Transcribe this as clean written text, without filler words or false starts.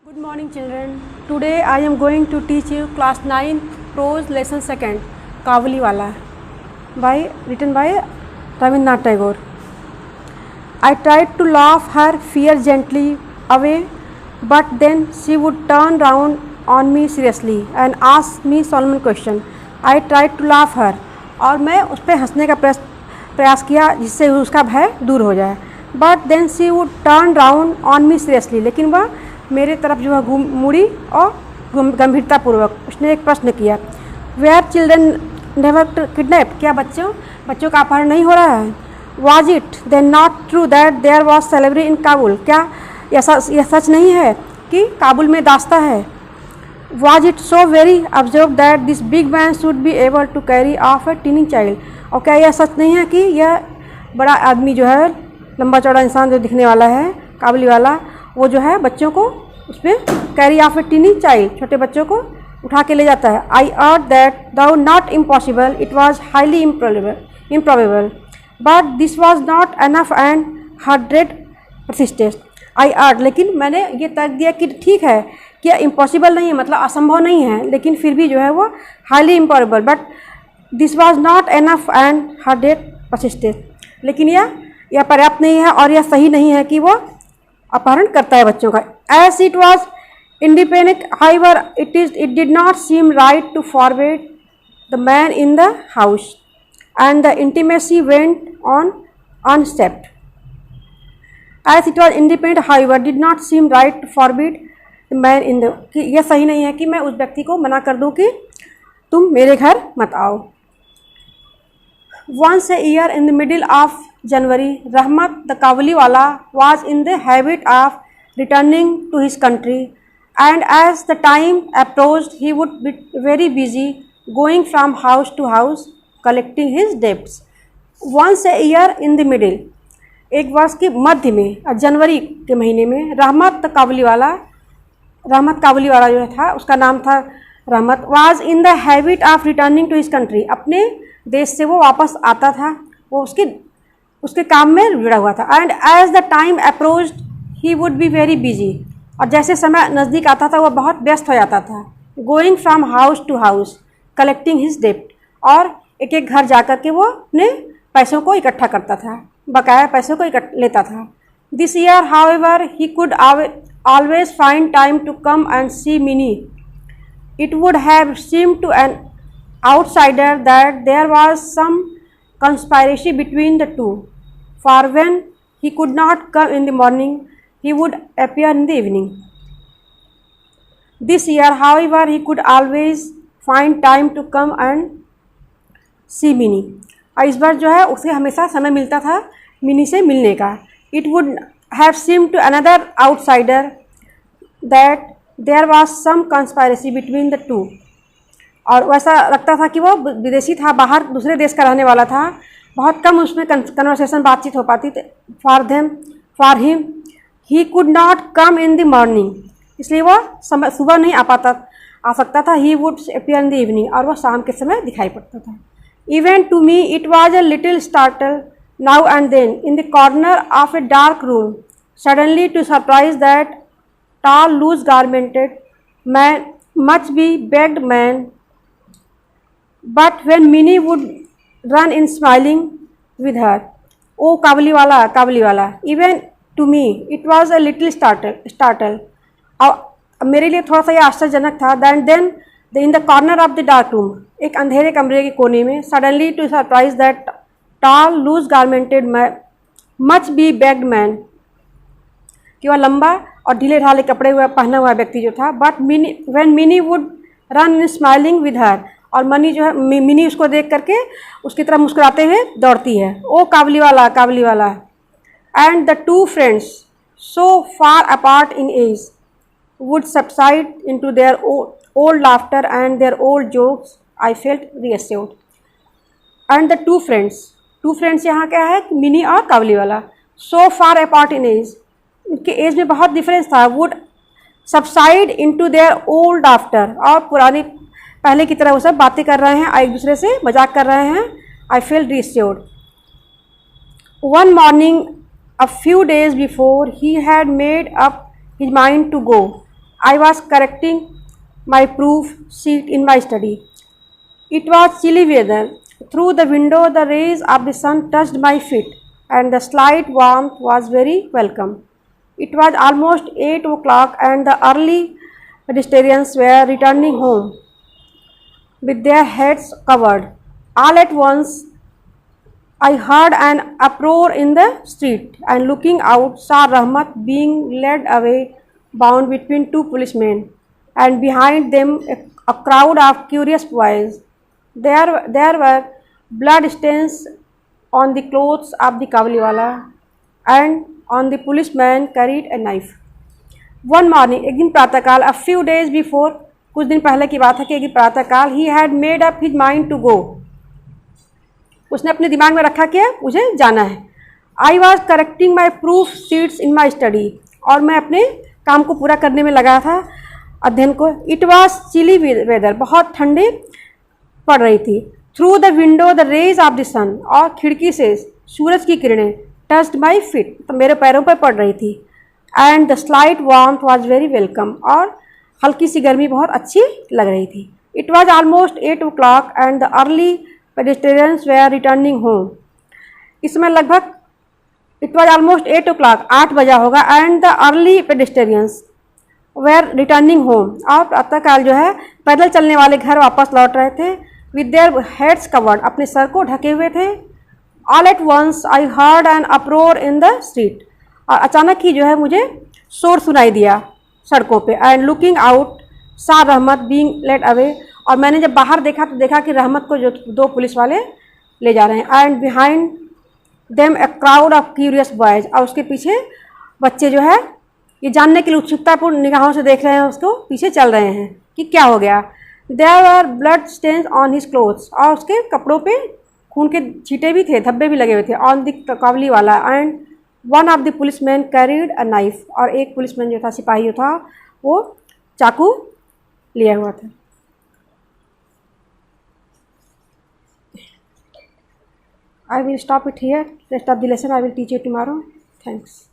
Good morning children. Today I am going to teach you class 9 prose lesson 2 Kavaliwala written by Rabindranath Tagore. I tried to laugh her fear gently away, but then she would turn round on me seriously and ask me solemn question. I tried to laugh her, और मैं उस पर हंसने का प्रयास किया जिससे उसका भय दूर हो जाए. But then she would turn round on me seriously. लेकिन वह मेरे तरफ जो है मुड़ी और गंभीरतापूर्वक उसने एक प्रश्न किया. वेयर चिल्ड्रन नेवर किडनैप, क्या बच्चों का अपहरण नहीं हो रहा है. Was it then not true that there was celebrity in Kabul, क्या यह सच नहीं है कि काबुल में दास्ता है. Was it so very observe that this big man should be able to carry of a teething child, और क्या यह सच नहीं है कि यह बड़ा आदमी जो है लंबा चौड़ा इंसान जो दिखने वाला है काबुली वाला, वो जो है बच्चों को उसमें carry of a tiny child, छोटे बच्चों को उठा के ले जाता है. I heard that though not impossible, it was highly improbable, but this was not enough and her dread persisted. I heard, लेकिन मैंने ये तर्क दिया कि ठीक है कि इम्पॉसिबल नहीं है, मतलब असंभव नहीं है, लेकिन फिर भी जो है वो highly improbable, but this was not enough and her dread persisted, लेकिन यह पर्याप्त नहीं है और यह सही नहीं है कि वो अपहरण करता है बच्चों का. As it was independent however it did not seem right to forward the man in the house and the intimacy went on unstepped. As it was independent however did not seem right to forward the man in the, कि यह सही नहीं है कि मैं उस व्यक्ति को मना कर दूं कि तुम मेरे घर मत आओ. Once a year in the middle of January, Rahmat the Kavaliwala was in the habit of returning to his country, and as the time approached, he would be very busy going from house to house collecting his debts. Once a year in the middle, एक वर्ष के मध्य में जनवरी के महीने में रहमत काबुलीवाला जो था, उसका नाम था रहमत, was in the habit of returning to his country, अपने देश से वो वापस आता था, वो उसके काम में जुड़ा हुआ था. And as the time approached he would be very busy, और जैसे समय नज़दीक आता था वह बहुत व्यस्त हो जाता था. Going from house to house collecting his डेप्ट, और एक एक घर जा कर के वो अपने पैसों को इकट्ठा करता था, बकाया पैसों को लेता था. This year however he could always find time to come and see Mini. It would have seemed to an outsider that there was some conspiracy between the two, for when he could not come in the morning, he would appear in the evening. This year, however, he could always find time to come and see Minnie. और इस बार जो है उसे हमेशा समय मिलता था mini से मिलने का. It would have seemed to another outsider that there was some conspiracy between the two. और वैसा लगता था कि वो विदेशी था, बाहर दूसरे देश का रहने वाला था, बहुत कम उसमें कन्वर्सेशन बातचीत हो पाती थी. For him he could not come in the morning, इसलिए वो सुबह नहीं आ सकता था. He would appear in the evening, और वह शाम के समय दिखाई पड़ता था. Even to me it was a little startle now and then in the corner of a dark room suddenly to surprise that tall loose garmented man much bebagged man. But when Minnie would run in smiling with her, oh Kavaliwala, even to me it was a little startle. और मेरे लिए थोड़ा सा ये आश्चर्यजनक था. Then in the corner of the dark room, एक अंधेरे कमरे के कोने में, suddenly to surprise that tall loose garmented much be begged man, कि वह लंबा और ढीले ढाले कपड़े हुआ पहना हुआ व्यक्ति जो था. But when Minnie would run in smiling with her, और मिनी उसको देख करके उसकी तरफ मुस्कुराते हुए दौड़ती है. Oh Kabuliwala. And the two friends so far apart in age would subside into their old laughter and their old jokes. I felt reassured. And the two friends यहाँ क्या है, मिनी और Kabuliwala. So far apart in age, उनके age में बहुत difference था. Would subside into their old laughter, और पुरानी पहले की तरह वो सब बातें कर रहे हैं, एक दूसरे से मजाक कर रहे हैं. I feel reassured. One morning a few days before he had made up his mind to go I was correcting my proof sheet in my study. It was chilly weather. Through the window, the rays of the sun touched my feet, and the slight warmth was very welcome. It was almost 8 o'clock, and the early pedestrians were returning home with their heads covered. All at once, I heard an uproar in the street, and looking out, saw Rahmat being led away, bound between two policemen, and behind them a crowd of curious boys. There were blood stains on the clothes of the kavaliwala, and on the policeman carried a knife. One morning, एक दिन प्रातःकाल, a few days before, कुछ दिन पहले की बात है कि एक दिन प्रातःकाल, he had made up his mind to go. उसने अपने दिमाग में रखा कि मुझे जाना है. I was correcting my proof sheets in my study. और मैं अपने काम को पूरा करने में लगा था, अध्ययन को. It was chilly weather. बहुत ठंडी पड़ रही थी. Through the window the rays of the sun. और खिड़की से सूरज की किरणें touched my feet. तो मेरे पैरों पर पड़ रही थी. And the slight warmth was very welcome. और हल्की सी गर्मी बहुत अच्छी लग रही थी. It was almost 8 o'clock and the early pedestrians were returning home. इस समय लगभग It was almost 8 o'clock. 8 बजा होगा. And the early pedestrians were returning home. और प्रातःकाल जो है पैदल चलने वाले घर वापस लौट रहे थे. With their heads covered. अपने सर को ढके हुए थे. All at once I heard an uproar in the street. और अचानक ही जो है मुझे शोर सुनाई दिया सड़कों पे. And looking out saw रहमत being led away. और मैंने जब बाहर देखा तो देखा कि रहमत को जो दो पुलिस वाले ले जा रहे हैं. And behind them a crowd of curious boys. और उसके पीछे बच्चे जो है ये जानने के लिए उत्सुकतापूर्ण निगाहों से देख रहे हैं, उसको पीछे चल रहे हैं कि क्या हो गया. There were blood stains on his clothes. और उसके कपड़ों पे खून के छींटे भी थे, धब्बे भी लगे हुए थे. On the कवली वाला. And one of the policemen carried a knife. और एक पुलिसमैन जो था, सिपाही जो था, वो चाकू लिया हुआ था. I will stop it here. Rest of the lesson I will teach you tomorrow. Thanks.